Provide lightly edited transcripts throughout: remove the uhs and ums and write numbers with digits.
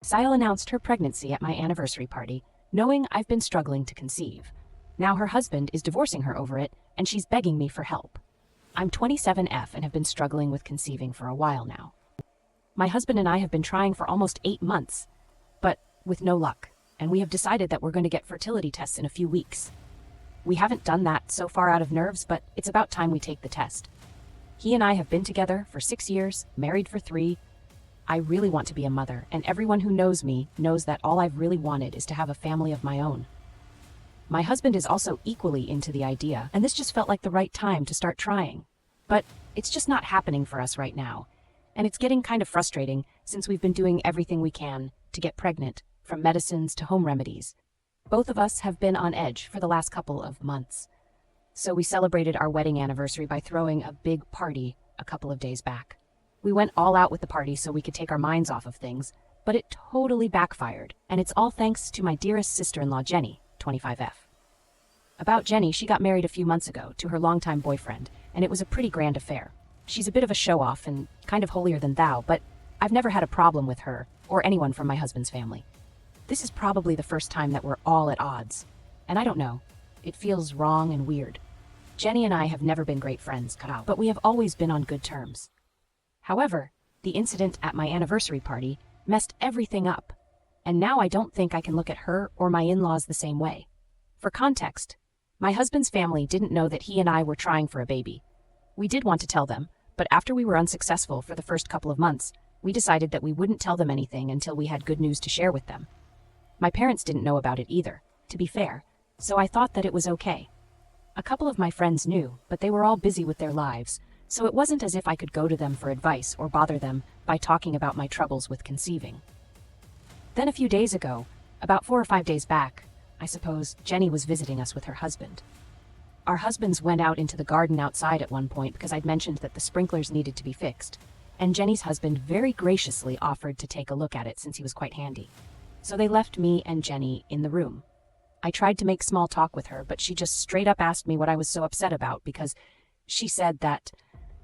SiL announced her pregnancy at my anniversary party, knowing I've been struggling to conceive. Now her husband is divorcing her over it, and she's begging me for help. I'm 27F and have been struggling with conceiving for a while now. My husband and I have been trying for almost 8 months, but with no luck, and we have decided that we're going to get fertility tests in a few weeks. We haven't done that so far out of nerves, but it's about time we take the test. He and I have been together for 6 years, married for 3. I really want to be a mother, and everyone who knows me knows that all I've really wanted is to have a family of my own. My husband is also equally into the idea, and this just felt like the right time to start trying. But it's just not happening for us right now, and it's getting kind of frustrating since we've been doing everything we can to get pregnant, from medicines to home remedies. Both of us have been on edge for the last couple of months. So we celebrated our wedding anniversary by throwing a big party a couple of days back. We went all out with the party so we could take our minds off of things, but it totally backfired, and it's all thanks to my dearest sister-in-law Jenny, 25F. About Jenny, she got married a few months ago to her longtime boyfriend, and it was a pretty grand affair. She's a bit of a show-off and kind of holier than thou, but I've never had a problem with her or anyone from my husband's family. This is probably the first time that we're all at odds, and I don't know, it feels wrong and weird. Jenny and I have never been great friends, but we have always been on good terms. However, the incident at my anniversary party messed everything up, and now I don't think I can look at her or my in-laws the same way. For context, my husband's family didn't know that he and I were trying for a baby. We did want to tell them, but after we were unsuccessful for the first couple of months, we decided that we wouldn't tell them anything until we had good news to share with them. My parents didn't know about it either, to be fair, so I thought that it was okay. A couple of my friends knew, but they were all busy with their lives, so it wasn't as if I could go to them for advice or bother them by talking about my troubles with conceiving. Then a few days ago, about 4 or 5 days back, I suppose, Jenny was visiting us with her husband. Our husbands went out into the garden outside at one point because I'd mentioned that the sprinklers needed to be fixed, and Jenny's husband very graciously offered to take a look at it since he was quite handy. So they left me and Jenny in the room. I tried to make small talk with her, but she just straight up asked me what I was so upset about because she said that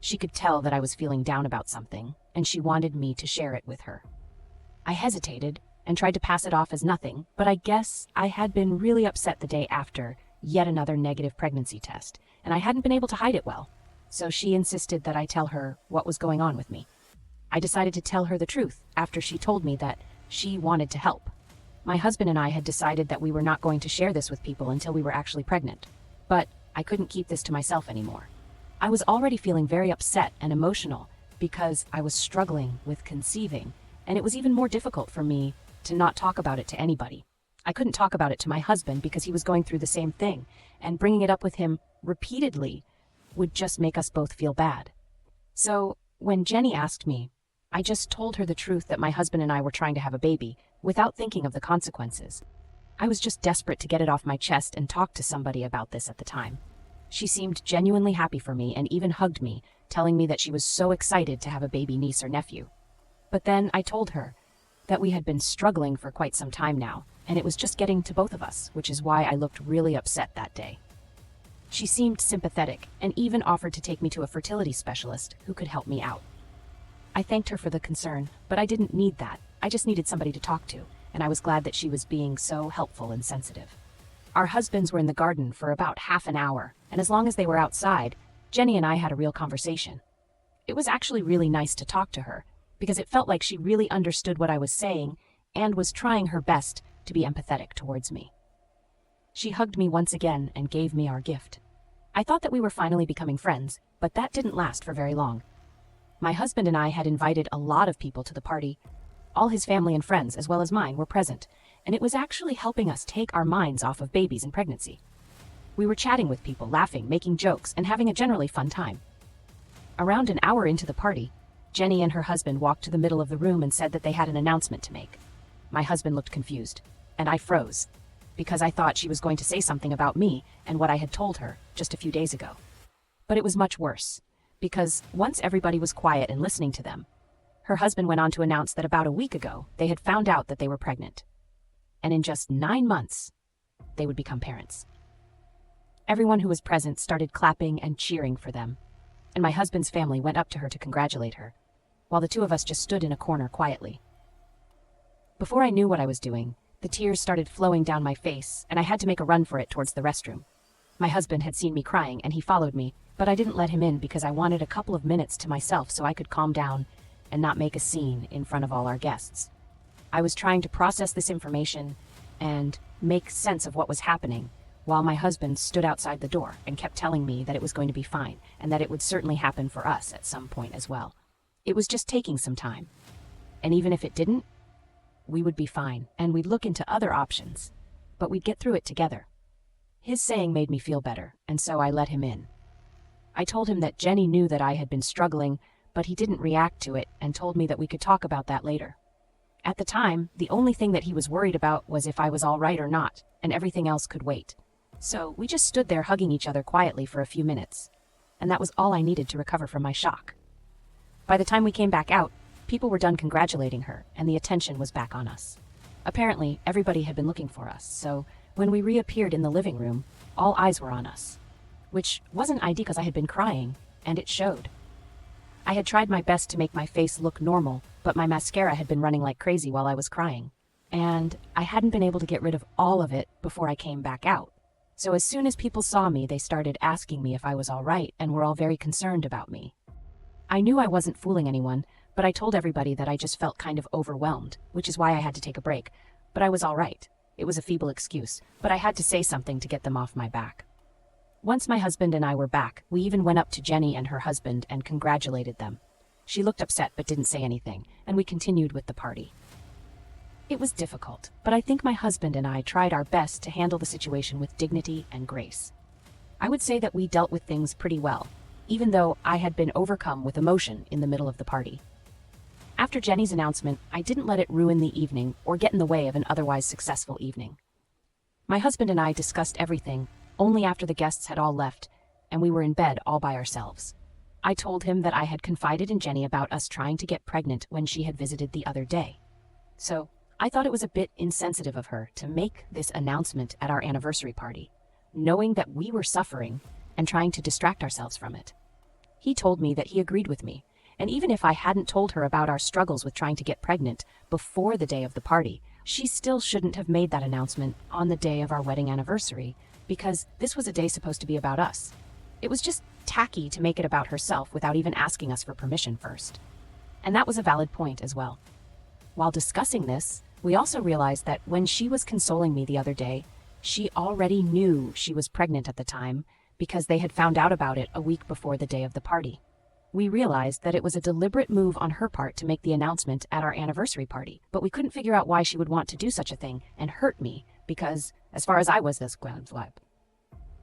she could tell that I was feeling down about something, and she wanted me to share it with her. I hesitated and tried to pass it off as nothing, but I guess I had been really upset the day after yet another negative pregnancy test, and I hadn't been able to hide it well, so she insisted that I tell her what was going on with me. I decided to tell her the truth after she told me that she wanted to help. My husband and I had decided that we were not going to share this with people until we were actually pregnant, but I couldn't keep this to myself anymore. I was already feeling very upset and emotional because I was struggling with conceiving, and it was even more difficult for me to not talk about it to anybody. I couldn't talk about it to my husband because he was going through the same thing, and bringing it up with him repeatedly would just make us both feel bad. So when Jenny asked me, I just told her the truth that my husband and I were trying to have a baby without thinking of the consequences. I was just desperate to get it off my chest and talk to somebody about this at the time. She seemed genuinely happy for me and even hugged me, telling me that she was so excited to have a baby niece or nephew. But then I told her that we had been struggling for quite some time now, and it was just getting to both of us, which is why I looked really upset that day. She seemed sympathetic and even offered to take me to a fertility specialist who could help me out. I thanked her for the concern, but I didn't need that. I just needed somebody to talk to, and I was glad that she was being so helpful and sensitive. Our husbands were in the garden for about half an hour, and as long as they were outside, Jenny and I had a real conversation. It was actually really nice to talk to her, because it felt like she really understood what I was saying and was trying her best to be empathetic towards me. She hugged me once again and gave me our gift. I thought that we were finally becoming friends, but that didn't last for very long. My husband and I had invited a lot of people to the party. All his family and friends, as well as mine, were present, and it was actually helping us take our minds off of babies and pregnancy. We were chatting with people, laughing, making jokes, and having a generally fun time. Around an hour into the party, Jenny and her husband walked to the middle of the room and said that they had an announcement to make. My husband looked confused, and I froze, because I thought she was going to say something about me and what I had told her just a few days ago. But it was much worse, because once everybody was quiet and listening to them, her husband went on to announce that about a week ago, they had found out that they were pregnant. And in just 9 months, they would become parents. Everyone who was present started clapping and cheering for them, and my husband's family went up to her to congratulate her, while the two of us just stood in a corner quietly. Before I knew what I was doing, the tears started flowing down my face, and I had to make a run for it towards the restroom. My husband had seen me crying, and he followed me, but I didn't let him in because I wanted a couple of minutes to myself so I could calm down and not make a scene in front of all our guests. I was trying to process this information and make sense of what was happening, while my husband stood outside the door and kept telling me that it was going to be fine and that it would certainly happen for us at some point as well. It was just taking some time. And even if it didn't, we would be fine and we'd look into other options, but we'd get through it together. His saying made me feel better, and so I let him in. I told him that Jenny knew that I had been struggling, but he didn't react to it and told me that we could talk about that later. At the time, the only thing that he was worried about was if I was all right or not, and everything else could wait. So we just stood there hugging each other quietly for a few minutes, and that was all I needed to recover from my shock. By the time we came back out, people were done congratulating her, and the attention was back on us. Apparently, everybody had been looking for us, so when we reappeared in the living room, all eyes were on us. Which wasn't ideal because I had been crying, and it showed. I had tried my best to make my face look normal, but my mascara had been running like crazy while I was crying, and I hadn't been able to get rid of all of it before I came back out. So as soon as people saw me, they started asking me if I was all right and were all very concerned about me. I knew I wasn't fooling anyone, but I told everybody that I just felt kind of overwhelmed, which is why I had to take a break. But I was all right. It was a feeble excuse, but I had to say something to get them off my back. Once my husband and I were back, we even went up to Jenny and her husband and congratulated them. She looked upset but didn't say anything, and we continued with the party. It was difficult, but I think my husband and I tried our best to handle the situation with dignity and grace. I would say that we dealt with things pretty well, even though I had been overcome with emotion in the middle of the party. After Jenny's announcement, I didn't let it ruin the evening or get in the way of an otherwise successful evening. My husband and I discussed everything only after the guests had all left, and we were in bed all by ourselves. I told him that I had confided in Jenny about us trying to get pregnant when she had visited the other day. So I thought it was a bit insensitive of her to make this announcement at our anniversary party, knowing that we were suffering and trying to distract ourselves from it. He told me that he agreed with me, and even if I hadn't told her about our struggles with trying to get pregnant before the day of the party, she still shouldn't have made that announcement on the day of our wedding anniversary, because this was a day supposed to be about us. It was just tacky to make it about herself without even asking us for permission first. And that was a valid point as well. While discussing this, we also realized that when she was consoling me the other day, she already knew she was pregnant at the time because they had found out about it a week before the day of the party. We realized that it was a deliberate move on her part to make the announcement at our anniversary party, but we couldn't figure out why she would want to do such a thing and hurt me because, as far as I was this vibe,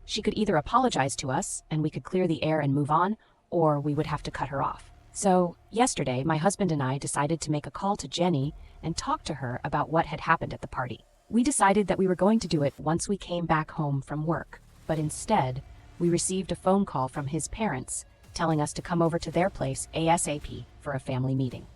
she could either apologize to us and we could clear the air and move on, or we would have to cut her off. So, yesterday, my husband and I decided to make a call to Jenny and talk to her about what had happened at the party. We decided that we were going to do it once we came back home from work, but instead, we received a phone call from his parents telling us to come over to their place ASAP for a family meeting.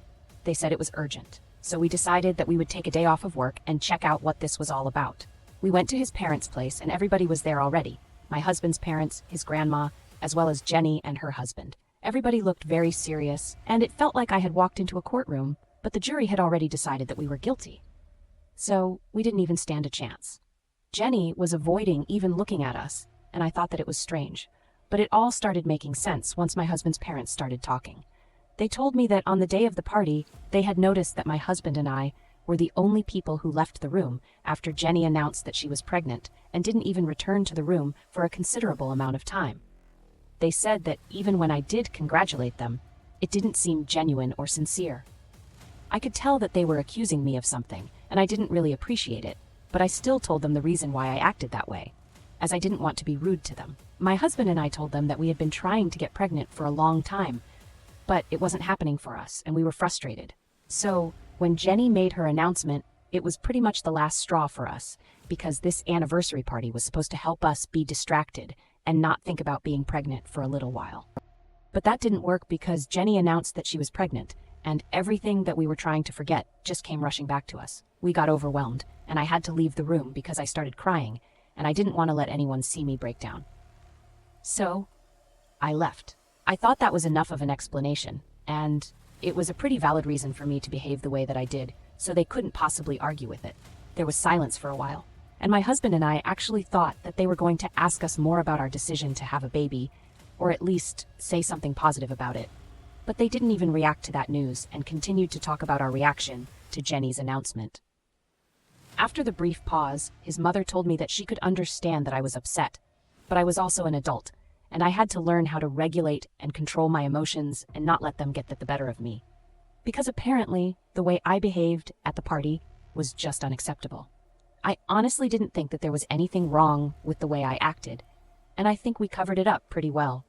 They said it was urgent, so we decided that we would take a day off of work and check out what this was all about. We went to his parents' place and everybody was there already. My husband's parents, his grandma, as well as Jenny and her husband. Everybody looked very serious, and it felt like I had walked into a courtroom, but the jury had already decided that we were guilty. So we didn't even stand a chance. Jenny was avoiding even looking at us, and I thought that it was strange. But it all started making sense once my husband's parents started talking. They told me that on the day of the party, they had noticed that my husband and I were the only people who left the room after Jenny announced that she was pregnant and didn't even return to the room for a considerable amount of time. They said that even when I did congratulate them, it didn't seem genuine or sincere. I could tell that they were accusing me of something, and I didn't really appreciate it, but I still told them the reason why I acted that way, as I didn't want to be rude to them. My husband and I told them that we had been trying to get pregnant for a long time, but it wasn't happening for us, and we were frustrated. So, when Jenny made her announcement, it was pretty much the last straw for us, because this anniversary party was supposed to help us be distracted and not think about being pregnant for a little while. But that didn't work because Jenny announced that she was pregnant, and everything that we were trying to forget just came rushing back to us. We got overwhelmed, and I had to leave the room because I started crying, and I didn't want to let anyone see me break down. So, I left. I thought that was enough of an explanation, and it was a pretty valid reason for me to behave the way that I did, so they couldn't possibly argue with it. There was silence for a while, and my husband and I actually thought that they were going to ask us more about our decision to have a baby, or at least say something positive about it. But they didn't even react to that news and continued to talk about our reaction to Jenny's announcement. After the brief pause, his mother told me that she could understand that I was upset, but I was also an adult, and I had to learn how to regulate and control my emotions and not let them get the better of me. Because apparently, the way I behaved at the party was just unacceptable. I honestly didn't think that there was anything wrong with the way I acted, and I think we covered it up pretty well.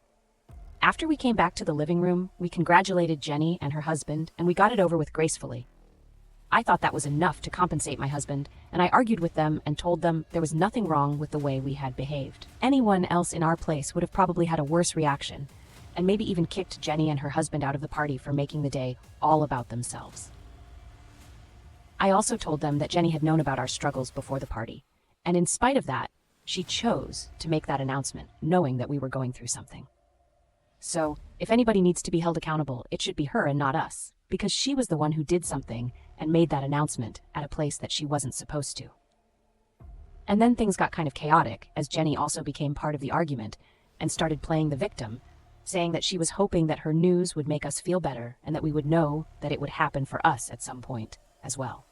After we came back to the living room, we congratulated Jenny and her husband, and we got it over with gracefully. I thought that was enough to compensate my husband, and I argued with them and told them there was nothing wrong with the way we had behaved. Anyone else in our place would have probably had a worse reaction, and maybe even kicked Jenny and her husband out of the party for making the day all about themselves. I also told them that Jenny had known about our struggles before the party, and in spite of that, she chose to make that announcement, knowing that we were going through something. So, if anybody needs to be held accountable, it should be her and not us, because she was the one who did something and made that announcement at a place that she wasn't supposed to. And then things got kind of chaotic, as Jenny also became part of the argument and started playing the victim, saying that she was hoping that her news would make us feel better and that we would know that it would happen for us at some point as well.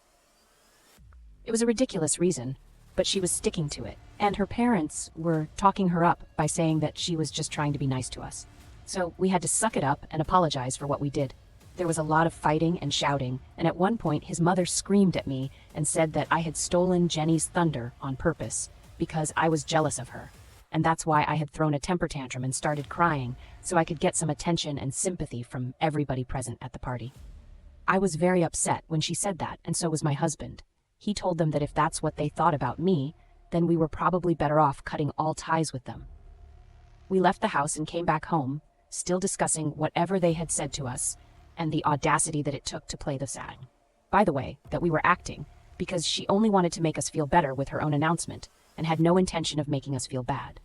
It was a ridiculous reason, but she was sticking to it, and her parents were talking her up by saying that she was just trying to be nice to us. So we had to suck it up and apologize for what we did. There was a lot of fighting and shouting, and at one point his mother screamed at me and said that I had stolen Jenny's thunder on purpose because I was jealous of her, and that's why I had thrown a temper tantrum and started crying so I could get some attention and sympathy from everybody present at the party. I was very upset when she said that, and so was my husband. He told them that if that's what they thought about me, then we were probably better off cutting all ties with them. We left the house and came back home, still discussing whatever they had said to us, and the audacity that it took to play the sad. By the way, that we were acting, because she only wanted to make us feel better with her own announcement, and had no intention of making us feel bad.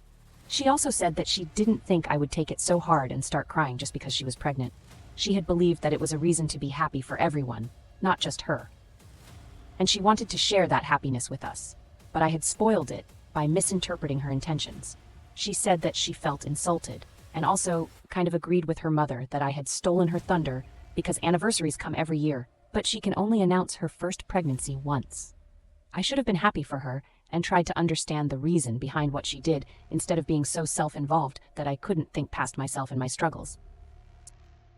She also said that she didn't think I would take it so hard and start crying just because she was pregnant. She had believed that it was a reason to be happy for everyone, not just her. And she wanted to share that happiness with us, but I had spoiled it by misinterpreting her intentions. She said that she felt insulted, and also kind of agreed with her mother that I had stolen her thunder because anniversaries come every year, but she can only announce her first pregnancy once. I should have been happy for her and tried to understand the reason behind what she did instead of being so self-involved that I couldn't think past myself and my struggles.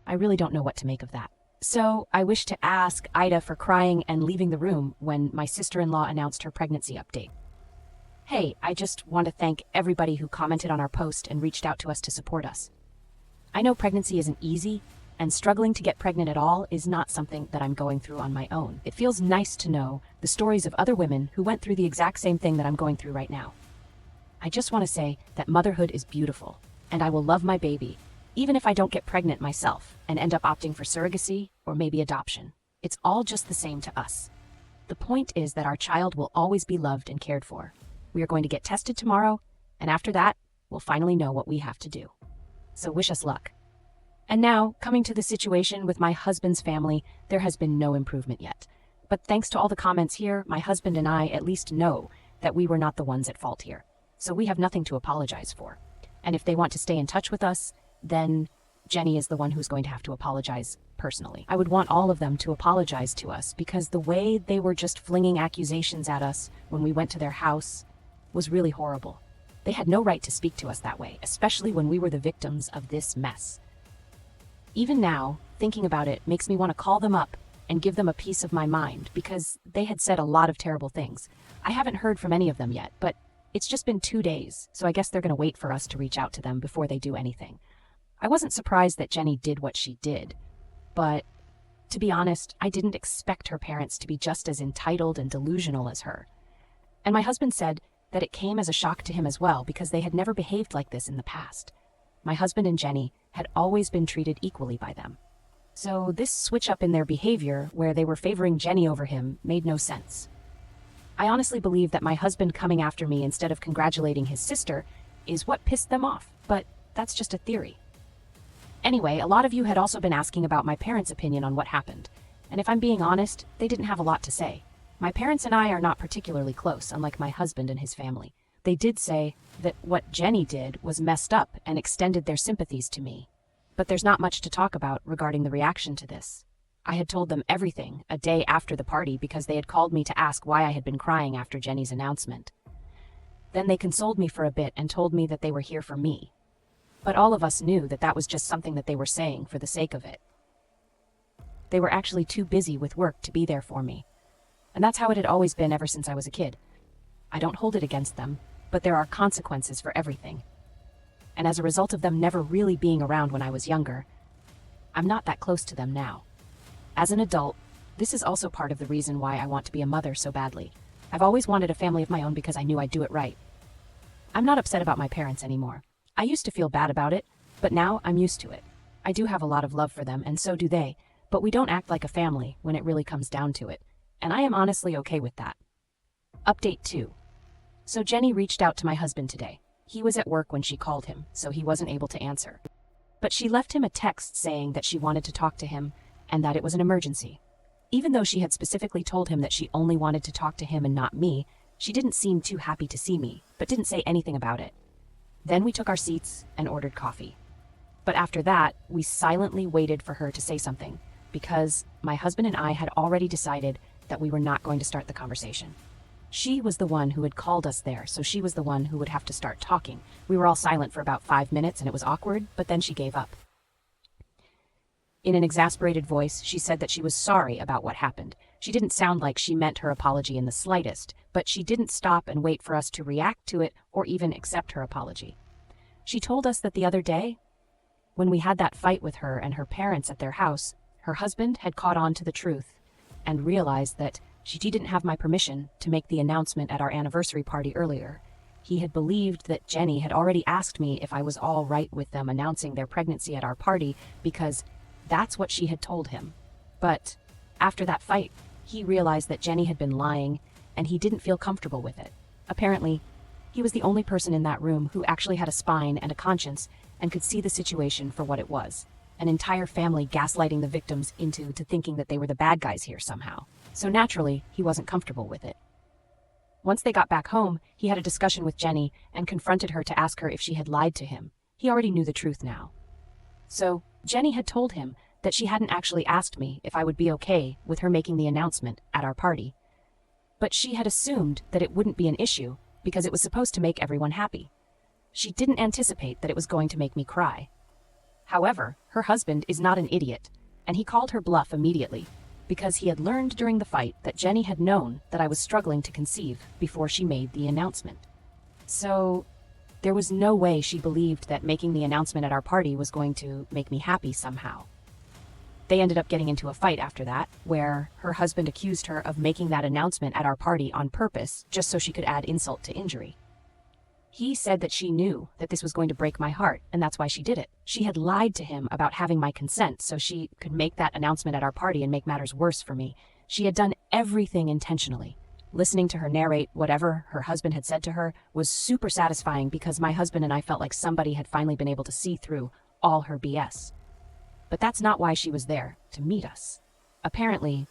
I really don't know what to make of that. So I wish to ask Aita for crying and leaving the room when my sister-in-law announced her pregnancy update. Hey, I just want to thank everybody who commented on our post and reached out to us to support us. I know pregnancy isn't easy, and struggling to get pregnant at all is not something that I'm going through on my own. It feels nice to know the stories of other women who went through the exact same thing that I'm going through right now. I just want to say that motherhood is beautiful, and I will love my baby, even if I don't get pregnant myself and end up opting for surrogacy or maybe adoption. It's all just the same to us. The point is that our child will always be loved and cared for. We are going to get tested tomorrow, and after that, we'll finally know what we have to do. So wish us luck. And now, coming to the situation with my husband's family, there has been no improvement yet. But thanks to all the comments here, my husband and I at least know that we were not the ones at fault here. So we have nothing to apologize for. And if they want to stay in touch with us, then Jenny is the one who's going to have to apologize personally. I would want all of them to apologize to us because the way they were just flinging accusations at us when we went to their house was really horrible. They had no right to speak to us that way, especially when we were the victims of this mess. Even now, thinking about it makes me want to call them up and give them a piece of my mind because they had said a lot of terrible things. I haven't heard from any of them yet, but it's just been 2 days, so I guess they're going to wait for us to reach out to them before they do anything. I wasn't surprised that Jenny did what she did, but to be honest, I didn't expect her parents to be just as entitled and delusional as her. And my husband said that it came as a shock to him as well because they had never behaved like this in the past. My husband and Jenny had always been treated equally by them. So this switch up in their behavior, where they were favoring Jenny over him, made no sense. I honestly believe that my husband coming after me instead of congratulating his sister is what pissed them off, but that's just a theory. Anyway, a lot of you had also been asking about my parents' opinion on what happened, and if I'm being honest, they didn't have a lot to say. My parents and I are not particularly close, unlike my husband and his family. They did say that what Jenny did was messed up and extended their sympathies to me. But there's not much to talk about regarding the reaction to this. I had told them everything a day after the party because they had called me to ask why I had been crying after Jenny's announcement. Then they consoled me for a bit and told me that they were here for me. But all of us knew that that was just something that they were saying for the sake of it. They were actually too busy with work to be there for me. And that's how it had always been ever since I was a kid. I don't hold it against them, but there are consequences for everything. And as a result of them never really being around when I was younger, I'm not that close to them now. As an adult, this is also part of the reason why I want to be a mother so badly. I've always wanted a family of my own because I knew I'd do it right. I'm not upset about my parents anymore. I used to feel bad about it, but now I'm used to it. I do have a lot of love for them, and so do they, but we don't act like a family when it really comes down to it, and I am honestly okay with that. Update 2. So Jenny reached out to my husband today. He was at work when she called him, so he wasn't able to answer. But she left him a text saying that she wanted to talk to him and that it was an emergency. Even though she had specifically told him that she only wanted to talk to him and not me, she didn't seem too happy to see me, but didn't say anything about it. Then we took our seats and ordered coffee. But after that, we silently waited for her to say something, because my husband and I had already decided that we were not going to start the conversation. She was the one who had called us there, so she was the one who would have to start talking. We were all silent for about 5 minutes and it was awkward, but then she gave up. In an exasperated voice, she said that she was sorry about what happened. She didn't sound like she meant her apology in the slightest, but she didn't stop and wait for us to react to it or even accept her apology. She told us that the other day, when we had that fight with her and her parents at their house, her husband had caught on to the truth and realized that she didn't have my permission to make the announcement at our anniversary party earlier. He had believed that Jenny had already asked me if I was all right with them announcing their pregnancy at our party because that's what she had told him. But after that fight, he realized that Jenny had been lying and he didn't feel comfortable with it. Apparently, he was the only person in that room who actually had a spine and a conscience and could see the situation for what it was. An entire family gaslighting the victims into thinking that they were the bad guys here somehow. So naturally, he wasn't comfortable with it. Once they got back home, he had a discussion with Jenny and confronted her to ask her if she had lied to him. He already knew the truth now. So Jenny had told him that she hadn't actually asked me if I would be okay with her making the announcement at our party. But she had assumed that it wouldn't be an issue because it was supposed to make everyone happy. She didn't anticipate that it was going to make me cry. However, her husband is not an idiot, and he called her bluff immediately because he had learned during the fight that Jenny had known that I was struggling to conceive before she made the announcement. So there was no way she believed that making the announcement at our party was going to make me happy somehow. They ended up getting into a fight after that, where her husband accused her of making that announcement at our party on purpose just so she could add insult to injury. He said that she knew that this was going to break my heart, and that's why she did it. She had lied to him about having my consent so she could make that announcement at our party and make matters worse for me. She had done everything intentionally. Listening to her narrate whatever her husband had said to her was super satisfying because my husband and I felt like somebody had finally been able to see through all her BS. But that's not why she was there, to meet us. Apparently,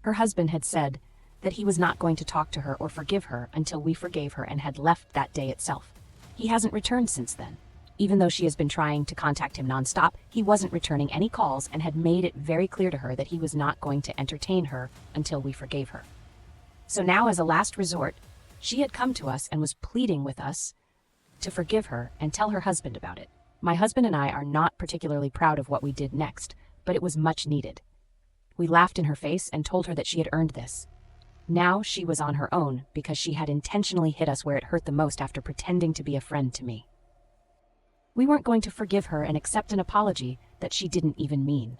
her husband had said that he was not going to talk to her or forgive her until we forgave her and had left that day itself. He hasn't returned since then. Even though she has been trying to contact him nonstop, he wasn't returning any calls and had made it very clear to her that he was not going to entertain her until we forgave her. So now, as a last resort, she had come to us and was pleading with us to forgive her and tell her husband about it. My husband and I are not particularly proud of what we did next, but it was much needed. We laughed in her face and told her that she had earned this. Now she was on her own because she had intentionally hit us where it hurt the most after pretending to be a friend to me. We weren't going to forgive her and accept an apology that she didn't even mean.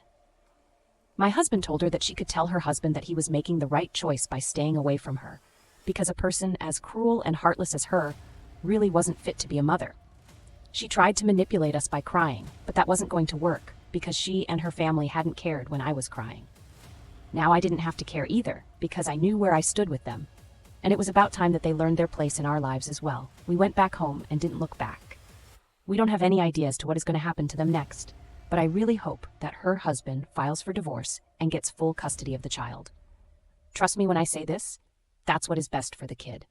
My husband told her that she could tell her husband that he was making the right choice by staying away from her, because a person as cruel and heartless as her really wasn't fit to be a mother. She tried to manipulate us by crying, but that wasn't going to work because she and her family hadn't cared when I was crying. Now I didn't have to care either, because I knew where I stood with them. And it was about time that they learned their place in our lives as well. We went back home and didn't look back. We don't have any idea as to what is going to happen to them next. but I really hope that her husband files for divorce and gets full custody of the child. Trust me when I say this, that's what is best for the kid.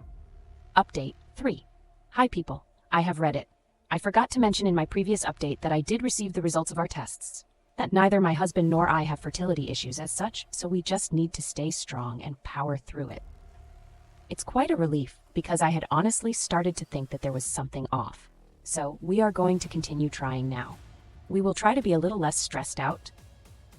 Update 3. Hi people, I have read it. I forgot to mention in my previous update that I did receive the results of our tests, that neither my husband nor I have fertility issues as such, so we just need to stay strong and power through it. It's quite a relief because I had honestly started to think that there was something off. So we are going to continue trying now. We will try to be a little less stressed out.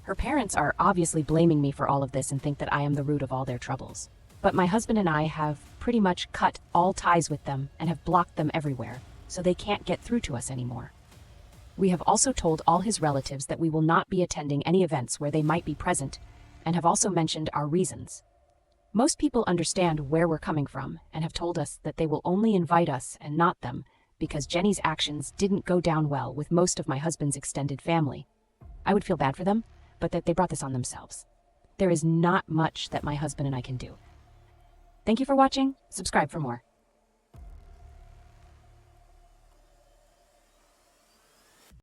Her parents are obviously blaming me for all of this and think that I am the root of all their troubles. But my husband and I have pretty much cut all ties with them and have blocked them everywhere, so they can't get through to us anymore. We have also told all his relatives that we will not be attending any events where they might be present, and have also mentioned our reasons. Most people understand where we're coming from and have told us that they will only invite us and not them because Jenny's actions didn't go down well with most of my husband's extended family. I would feel bad for them, but that they brought this on themselves. There is not much that my husband and I can do. Thank you for watching. Subscribe for more.